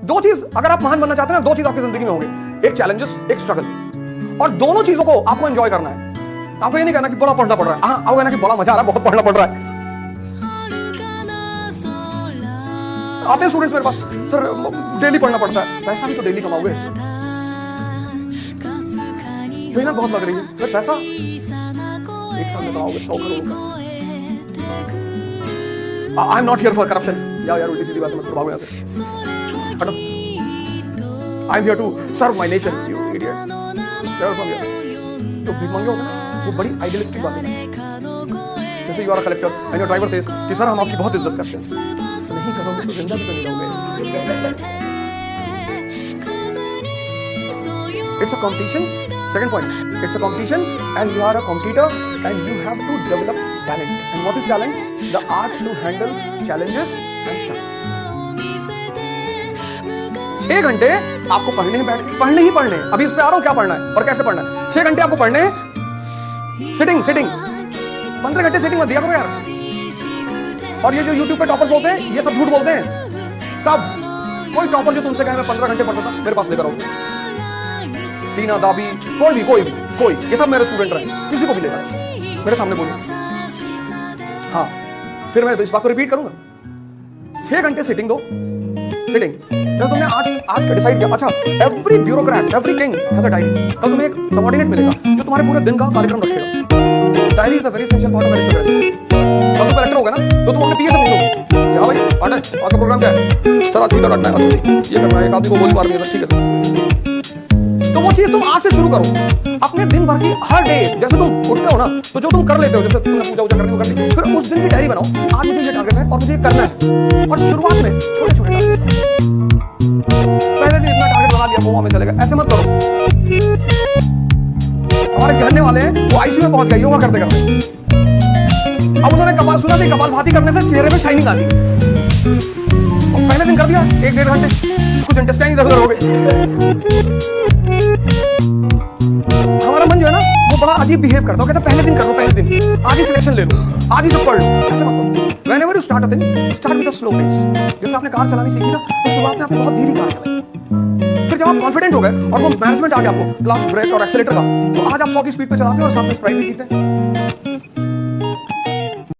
दो चीज अगर आप महान बनना चाहते हैं ना, दो चीज आपकी जिंदगी में होंगे, एक चैलेंजेस, एक स्ट्रगल, और दोनों चीजों को आपको एंजॉय करना है। आपको ये नहीं कहना कि बड़ा पढ़ना पड़ रहा है, हाँ आपको कहना कि बड़ा मजा आ रहा है, बहुत पढ़ना पड़ रहा है। आते हैं स्टूडेंट्स मेरे पास, सर डेली पढ़ना पड़ता है। पैसा भी तो डेली कमाओगे, मेहनत बहुत लग रही है, फिर पैसा एक साल में कमाओगे 100 करोड़ का। I am not here for corruption. यार उल्टी सीधी बात मत करो, यहाँ से हटो। I am here to serve my nation, you idiot. तो भीख मांगे होगा ना, वो बड़ी आइडियलिस्टिक बात है। जैसे you are a collector and your driver says कि सर हम आपकी बहुत इज्जत करते हैं, नहीं करोगे तो जिंदा भी तो नहीं रहोगे। It's a competition. Second point, it's a competition and you are a competitor and you have to develop talent. And what is talent? The art to handle challenges and stuff. 6 घंटे आपको पढ़ने बैठ के पढ़ने ही पढ़ने, अभी इस पे आ रहा हूं क्या पढ़ना है और कैसे पढ़ना है। 6 घंटे आपको पढ़ने, सिटिंग 15 घंटे सिटिंग मत दिया करो यार। और ये जो YouTube पे टॉपर्स बोलते हैं, ये सब झूठ बोलते हैं सब। कोई टॉपर जो तुमसे कहे मैं 15 घंटे पढ़ता था, मेरे पास लेकर आओ। टीना, दाबी, कोई, ये सब मेरे स्टूडेंट रहे, किसी को भी लेगा मेरे सामने बोलो। हाँ, फिर मैं इस बात को रिपीट करूंगा। 6 घंटे सिटिंग दो, सिटिंग। जब तुमने आज का डिसाइड किया, अच्छा every bureaucrat, every king has a diary. कल तुम्हें एक सबऑर्डिनेट मिलेगा जो तुम्हारे पूरे दिन का कार्यक्रम रखेगा। Diary is a very essential part of aristocracy. कल तुम कलेक्टर होगा ना, तो तुम अपने पीए से पूछोगे कि हाँ भाई पार्ट है, आपका प्रोग्राम क्या है? सर आज सीधा रखना है, अच्छा ये करना है, एक आदमी को गोली मारनी है, ठीक है। तो वो चीज तुम आज से शुरू करो। अपने दिन भर की हर डे, जैसे तुम उठते हो ना, तो जो तुम कर लेते हो, जैसे तुमने पूजा वूजा करनी हो कर ली, फिर उस दिन की डायरी बनाओ, आज मुझे ये टारगेट है और मुझे ये करना है। और शुरुआत में छोटे छोटे टारगेट, पहले दिन इतना टारगेट बना लिया, गोवा में चलेगा, ऐसे मत करो। हमारे जानने वाले हैं, वो आईसीयू में पहुंच गए योगा करते करते। अब उन्होंने कपाल सुना थी, कपालभाति करने से चेहरे पे शाइनिंग आती है। और पहले दिन कर दिया 1-1.5 घंटे, कुछ इंटेस्टाइन इधर उधर हो गए। हमारा मन जो है ना, वो बड़ा अजीब बिहेव करता है, कहता पहले दिन करो, पहले दिन आज ही सिलेक्शन ले लो, आज ही सब पढ़ लो। ऐसे मत करो। Whenever you start a thing, start with a slow pace. जैसे आपने कार चलानी सीखी ना, तो शुरुआत में आपने बहुत धीरे कार चलाई। फिर जब आप कॉन्फिडेंट हो गए और वो मैनेजमेंट आ गया आपको क्लच, ब्रेक और एक्सीलेटर का, तो आज आप 100 की स्पीड पे चलाते हैं और साथ में स्प्राइट भी पीते हैं।